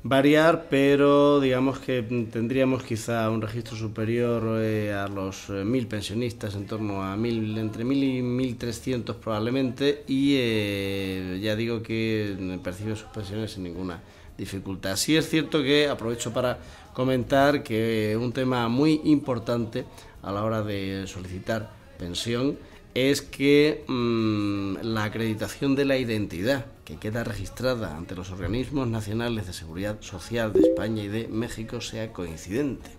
variar, pero digamos que tendríamos quizá un registro superior a los 1.000 pensionistas, en torno a 1.000, entre 1.000 y 1.300 probablemente, y ya digo que perciben sus pensiones sin ninguna dificultad. Sí es cierto que aprovecho para comentar que un tema muy importante a la hora de solicitar pensión es que la acreditación de la identidad que queda registrada ante los organismos nacionales de seguridad social de España y de México sea coincidente.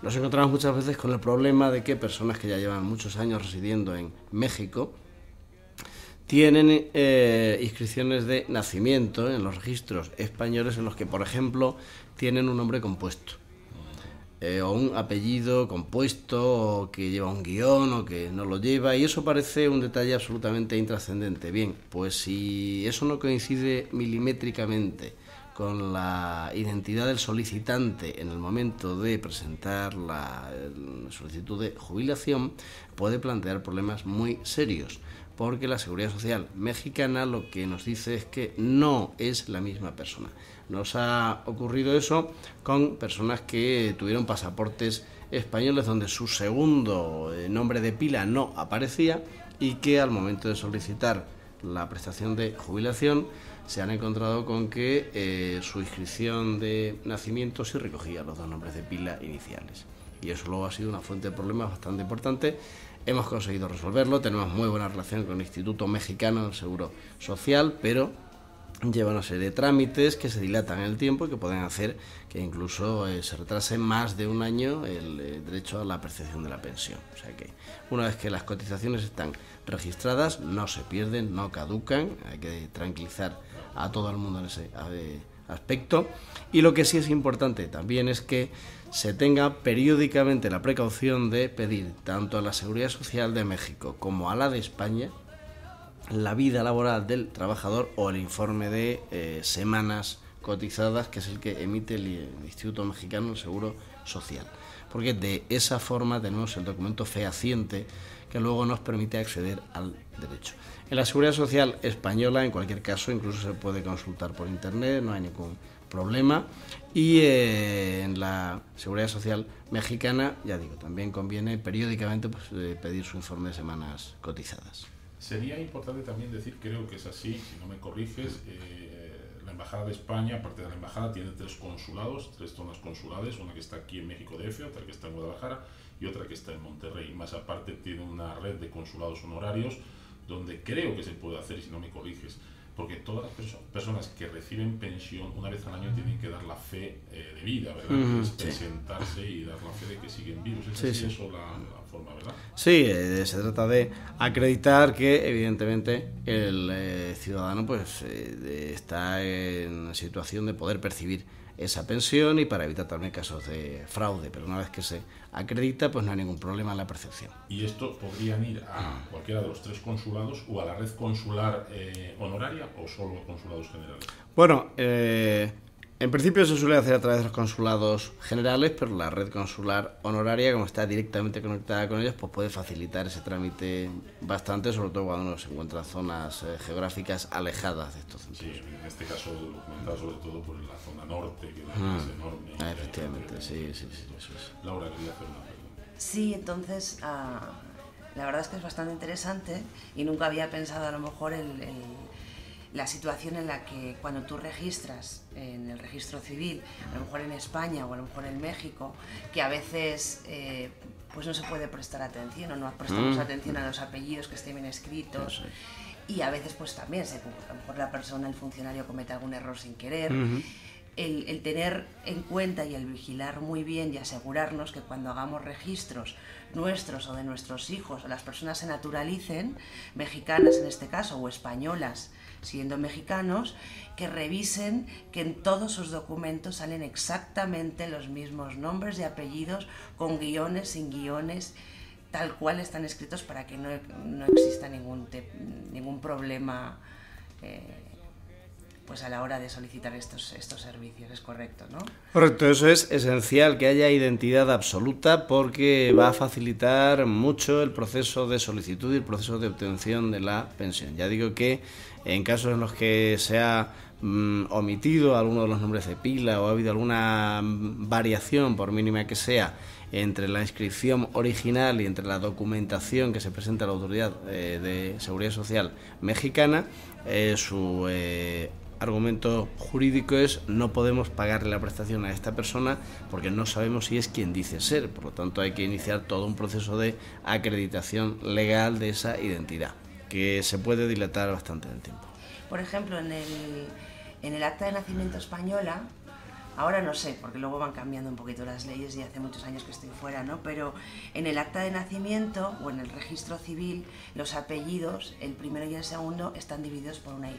Nos encontramos muchas veces con el problema de que personas que ya llevan muchos años residiendo en México tienen inscripciones de nacimiento en los registros españoles en los que, por ejemplo, tienen un nombre compuesto. O un apellido compuesto, o que lleva un guión, o que no lo lleva, y eso parece un detalle absolutamente intrascendente. Bien, pues si eso no coincide milimétricamente con la identidad del solicitante en el momento de presentar la solicitud de jubilación, puede plantear problemas muy serios, porque la Seguridad Social mexicana lo que nos dice es que no es la misma persona. Nos ha ocurrido eso con personas que tuvieron pasaportes españoles donde su segundo nombre de pila no aparecía y que al momento de solicitar la prestación de jubilación se han encontrado con que su inscripción de nacimiento sí recogía los dos nombres de pila iniciales. Y eso luego ha sido una fuente de problemas bastante importante. Hemos conseguido resolverlo, tenemos muy buena relación con el Instituto Mexicano del Seguro Social, pero lleva una serie de trámites que se dilatan en el tiempo y que pueden hacer que incluso se retrase más de un año el derecho a la percepción de la pensión. O sea que una vez que las cotizaciones están registradas, no se pierden, no caducan, hay que tranquilizar a todo el mundo en ese aspecto. Y lo que sí es importante también es que se tenga periódicamente la precaución de pedir tanto a la Seguridad Social de México como a la de España la vida laboral del trabajador o el informe de semanas cotizadas, que es el que emite el Instituto Mexicano del Seguro Social, porque de esa forma tenemos el documento fehaciente que luego nos permite acceder al derecho. En la Seguridad Social española, en cualquier caso, incluso se puede consultar por internet, no hay ningún problema, y en la Seguridad Social mexicana, ya digo, también conviene periódicamente pedir su informe de semanas cotizadas. Sería importante también decir, creo que es así, si no me corriges, la Embajada de España, aparte de la Embajada, tiene 3 consulados, 3 zonas consulares, una que está aquí en México DF, otra que está en Guadalajara y otra que está en Monterrey. Más aparte tiene una red de consulados honorarios donde creo que se puede hacer, si no me corriges, porque todas las personas que reciben pensión una vez al año tienen que dar la fe de vida, ¿verdad? Es presentarse y dar la fe de que siguen vivos. ¿Es así eso la forma, verdad? Sí, se trata de acreditar que evidentemente el ciudadano pues está en situación de poder percibir esa pensión y para evitar también casos de fraude, pero una vez que se acredita pues no hay ningún problema en la percepción. ¿Y esto podrían ir a cualquiera de los 3 consulados o a la red consular honoraria o solo a consulados generales? Bueno, en principio se suele hacer a través de los consulados generales, pero la red consular honoraria, como está directamente conectada con ellos, pues puede facilitar ese trámite bastante, sobre todo cuando uno se encuentra en zonas geográficas alejadas de estos centros. Sí, en este caso documentado sobre todo por la zona norte, que es enorme. Efectivamente, sí, eso es. Laura, quería hacer una pregunta. Sí, entonces, la verdad es que es bastante interesante y nunca había pensado a lo mejor la situación en la que cuando tú registras en el registro civil, a lo mejor en España o a lo mejor en México, que a veces pues no se puede prestar atención o no prestamos atención a los apellidos que estén bien escritos. Y a veces pues también a lo mejor la persona, el funcionario comete algún error sin querer. El tener en cuenta y el vigilar muy bien y asegurarnos que cuando hagamos registros nuestros o de nuestros hijos o las personas se naturalicen, mexicanas en este caso o españolas siendo mexicanos, que revisen que en todos sus documentos salen exactamente los mismos nombres y apellidos, con guiones, sin guiones, tal cual están escritos para que no exista ningún problema pues a la hora de solicitar estos servicios. Es correcto, ¿no? Correcto, eso es esencial, que haya identidad absoluta, porque va a facilitar mucho el proceso de solicitud y el proceso de obtención de la pensión. Ya digo que en casos en los que se ha omitido alguno de los nombres de pila o ha habido alguna variación, por mínima que sea, entre la inscripción original y entre la documentación que se presenta a la Autoridad de Seguridad Social mexicana, su argumento jurídico es: no podemos pagarle la prestación a esta persona porque no sabemos si es quien dice ser. Por lo tanto, hay que iniciar todo un proceso de acreditación legal de esa identidad, que se puede dilatar bastante en el tiempo. Por ejemplo, en el acta de nacimiento española, ahora no sé, porque luego van cambiando un poquito las leyes y hace muchos años que estoy fuera, ¿no? Pero en el acta de nacimiento o en el registro civil, los apellidos, el primero y el segundo, están divididos por una Y.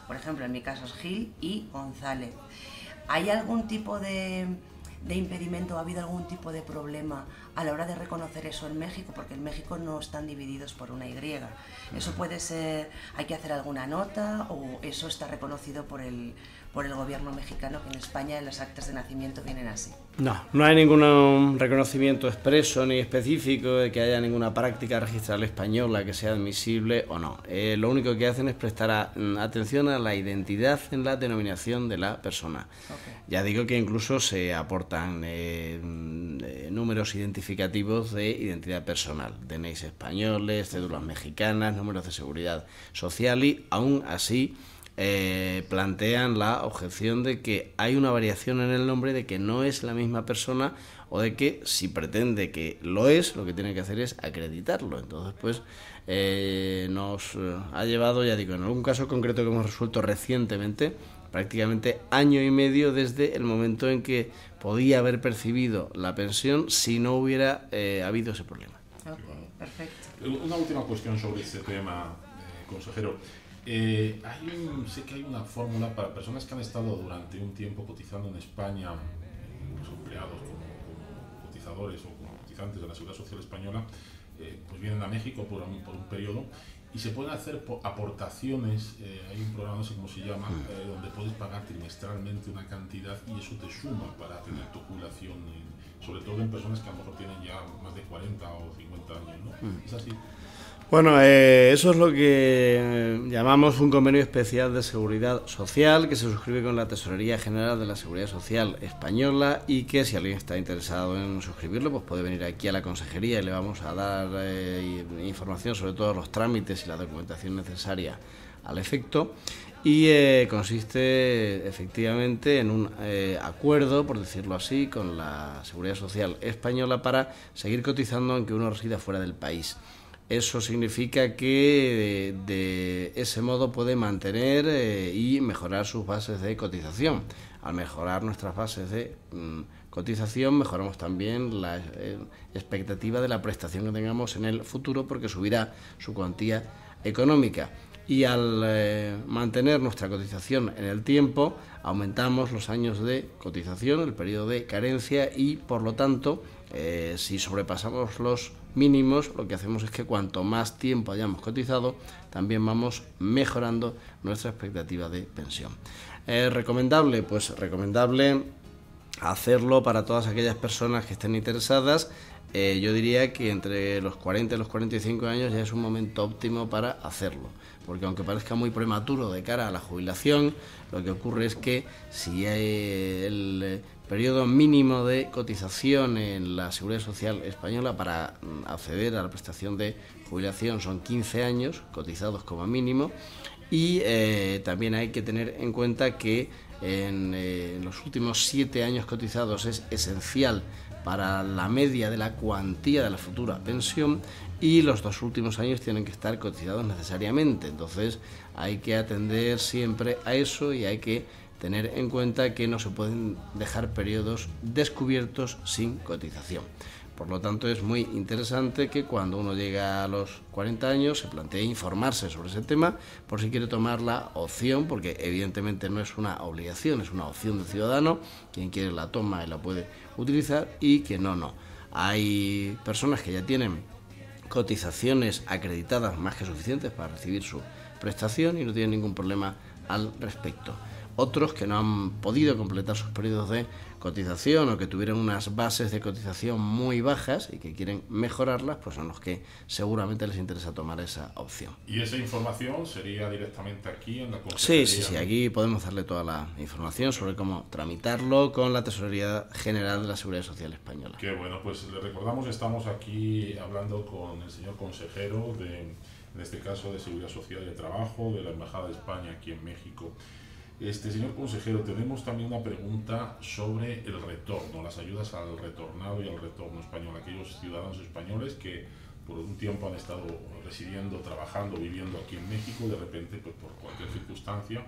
Por ejemplo, en mi caso es Gil y González. ¿Hay algún tipo de impedimento, ha habido algún tipo de problema a la hora de reconocer eso en México? Porque en México no están divididos por una Y. ¿Eso puede ser, hay que hacer alguna nota o eso está reconocido por el gobierno mexicano, que en España en las actas de nacimiento vienen así? No hay ningún reconocimiento expreso ni específico de que haya ninguna práctica registral española que sea admisible o no. Lo único que hacen es prestar atención a la identidad en la denominación de la persona. Okay. Ya digo que incluso se aportan números identificativos de identidad personal, DNIs españoles, cédulas mexicanas, números de seguridad social, y aún así plantean la objeción de que hay una variación en el nombre, de que no es la misma persona, o de que si pretende que lo es, lo que tiene que hacer es acreditarlo. Entonces, pues nos ha llevado, ya digo, en algún caso concreto que hemos resuelto recientemente, prácticamente año y medio desde el momento en que podía haber percibido la pensión si no hubiera habido ese problema. Okay, perfecto. Una última cuestión sobre este tema, consejero. Sé que hay una fórmula para personas que han estado durante un tiempo cotizando en España, empleados como cotizadores o como cotizantes de la Seguridad Social Española, pues vienen a México por un periodo y se pueden hacer aportaciones. Hay un programa, no sé cómo se llama, donde puedes pagar trimestralmente una cantidad y eso te suma para tener tu jubilación, sobre todo en personas que a lo mejor tienen ya más de 40 o 50 años, ¿no? ¿Es así? Bueno, eso es lo que llamamos un convenio especial de seguridad social, que se suscribe con la Tesorería General de la Seguridad Social Española, y que si alguien está interesado en suscribirlo, pues puede venir aquí a la consejería y le vamos a dar información sobre todos los trámites y la documentación necesaria al efecto. Y consiste efectivamente en un acuerdo, por decirlo así, con la Seguridad Social Española para seguir cotizando aunque uno resida fuera del país. Eso significa que de ese modo puede mantener y mejorar sus bases de cotización. Al mejorar nuestras bases de cotización, mejoramos también la expectativa de la prestación que tengamos en el futuro, porque subirá su cuantía económica. Y al mantener nuestra cotización en el tiempo, aumentamos los años de cotización, el periodo de carencia, y por lo tanto, si sobrepasamos los mínimos, lo que hacemos es que cuanto más tiempo hayamos cotizado, también vamos mejorando nuestra expectativa de pensión. ¿Recomendable? Pues recomendable hacerlo para todas aquellas personas que estén interesadas. Yo diría que entre los 40 y los 45 años ya es un momento óptimo para hacerlo, porque aunque parezca muy prematuro de cara a la jubilación, lo que ocurre es que si el periodo mínimo de cotización en la Seguridad Social Española para acceder a la prestación de jubilación son 15 años cotizados como mínimo, y también hay que tener en cuenta que en los últimos 7 años cotizados es esencial para la media de la cuantía de la futura pensión, y los 2 últimos años tienen que estar cotizados necesariamente. Entonces hay que atender siempre a eso y hay que tener en cuenta que no se pueden dejar periodos descubiertos sin cotización. Por lo tanto, es muy interesante que cuando uno llega a los 40 años se plantee informarse sobre ese tema, por si quiere tomar la opción, porque evidentemente no es una obligación, es una opción del ciudadano. Quien quiere la toma y la puede utilizar, y quien no. Hay personas que ya tienen cotizaciones acreditadas más que suficientes para recibir su prestación y no tienen ningún problema al respecto. Otros que no han podido completar sus periodos de cotización o que tuvieron unas bases de cotización muy bajas y que quieren mejorarlas, pues son los que seguramente les interesa tomar esa opción. ¿Y esa información sería directamente aquí en la Consejería? Sí, aquí podemos darle toda la información sobre cómo tramitarlo con la Tesorería General de la Seguridad Social Española. Qué bueno, pues le recordamos, estamos aquí hablando con el señor consejero en este caso de Seguridad Social y de Trabajo de la Embajada de España aquí en México. Señor consejero, tenemos también una pregunta sobre el retorno, las ayudas al retornado y al retorno español, aquellos ciudadanos españoles que por un tiempo han estado residiendo, trabajando, viviendo aquí en México y de repente, pues por cualquier circunstancia,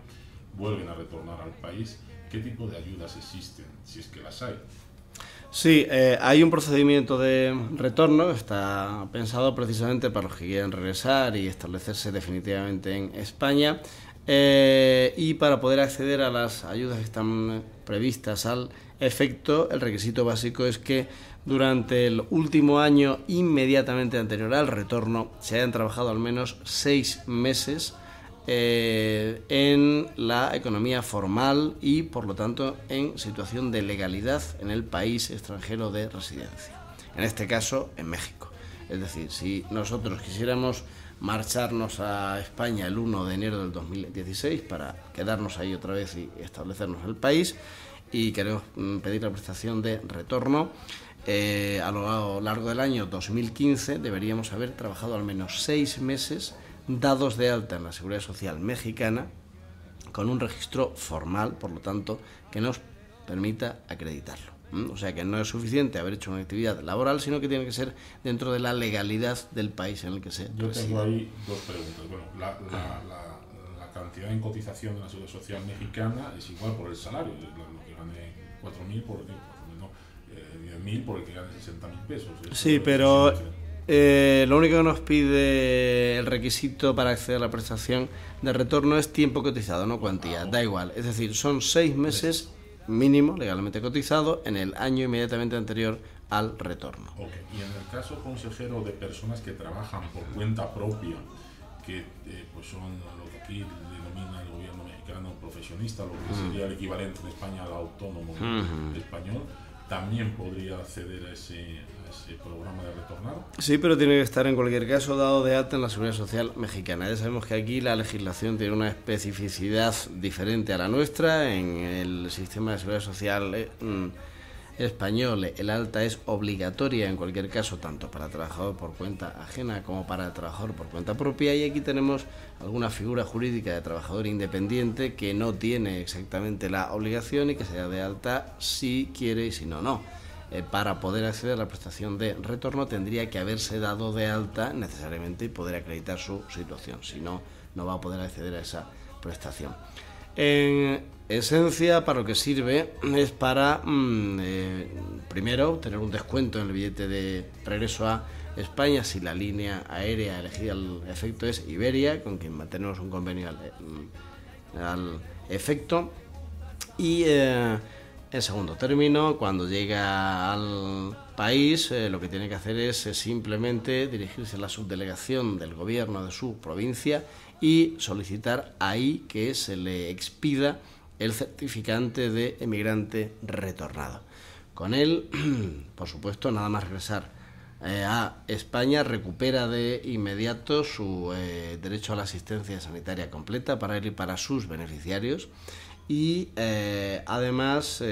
vuelven a retornar al país. ¿Qué tipo de ayudas existen, si es que las hay? Sí, hay un procedimiento de retorno que está pensado precisamente para los que quieren regresar y establecerse definitivamente en España. Y para poder acceder a las ayudas que están previstas al efecto, el requisito básico es que durante el último año inmediatamente anterior al retorno se hayan trabajado al menos 6 meses en la economía formal y por lo tanto en situación de legalidad en el país extranjero de residencia, en este caso en México. Es decir, si nosotros quisiéramos marcharnos a España el 1 de enero del 2016 para quedarnos ahí otra vez y establecernos en el país y queremos pedir la prestación de retorno, a lo largo del año 2015 deberíamos haber trabajado al menos 6 meses dados de alta en la Seguridad Social mexicana con un registro formal, por lo tanto, que nos permita acreditarlo. O sea que no es suficiente haber hecho una actividad laboral, sino que tiene que ser dentro de la legalidad del país en el que se reside. Yo tengo ahí dos preguntas. Bueno, la cantidad en cotización de la Seguridad Social mexicana es igual por el salario, lo que gane 4.000 por el que, 10.000 por el que gane 60.000 pesos. Sí, pero lo único que nos pide el requisito para acceder a la prestación de retorno es tiempo cotizado, no cuantía, da igual. Es decir, son 6 meses mínimo legalmente cotizado en el año inmediatamente anterior al retorno. Okay. Y en el caso, consejero, de personas que trabajan por cuenta propia, que pues son lo que aquí denomina el gobierno mexicano profesionista, lo que sería el equivalente en España al autónomo español, ¿también podría acceder a ese programa de retornado? Sí, pero tiene que estar en cualquier caso dado de alta en la Seguridad Social mexicana. Ya sabemos que aquí la legislación tiene una especificidad diferente a la nuestra. En el sistema de Seguridad Social español el alta es obligatoria en cualquier caso, tanto para trabajador por cuenta ajena como para el trabajador por cuenta propia, y aquí tenemos alguna figura jurídica de trabajador independiente que no tiene exactamente la obligación y que se da de alta si quiere y si no, no. Para poder acceder a la prestación de retorno tendría que haberse dado de alta necesariamente y poder acreditar su situación, si no, no va a poder acceder a esa prestación. En esencia, para lo que sirve es para, primero, tener un descuento en el billete de regreso a España si la línea aérea elegida al efecto es Iberia, con quien mantenemos un convenio al efecto, y en segundo término, cuando llega al país, lo que tiene que hacer es simplemente dirigirse a la subdelegación del gobierno de su provincia y solicitar ahí que se le expida el certificante de emigrante retornado. Con él, por supuesto, nada más regresar a España, recupera de inmediato su derecho a la asistencia sanitaria completa para él y para sus beneficiarios, y además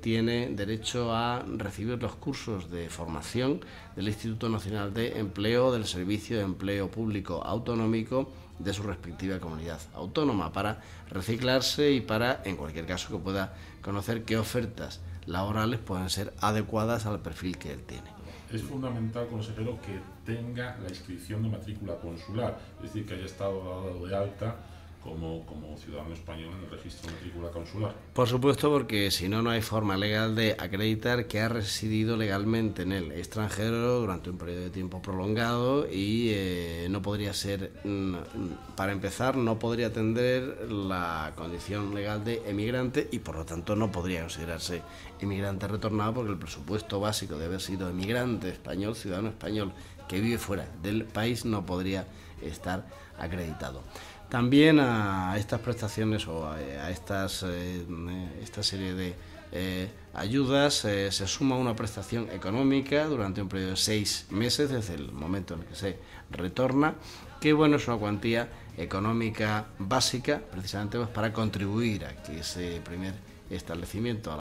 tiene derecho a recibir los cursos de formación del Instituto Nacional de Empleo, del Servicio de Empleo Público Autonómico de su respectiva comunidad autónoma, para reciclarse y para, en cualquier caso, que pueda conocer qué ofertas laborales pueden ser adecuadas al perfil que él tiene. Es fundamental, consejero, que tenga la inscripción de matrícula consular, es decir, que haya estado dado de alta como ciudadano español en el registro de matrícula consular. Por supuesto, porque si no, no hay forma legal de acreditar que ha residido legalmente en el extranjero durante un periodo de tiempo prolongado y no podría ser, para empezar, no podría atender la condición legal de emigrante y por lo tanto no podría considerarse emigrante retornado, porque el presupuesto básico de haber sido emigrante español, ciudadano español que vive fuera del país, no podría estar acreditado. También a estas prestaciones o a esta serie de ayudas se suma una prestación económica durante un periodo de 6 meses desde el momento en el que se retorna, que bueno, es una cuantía económica básica precisamente pues para contribuir a que ese primer establecimiento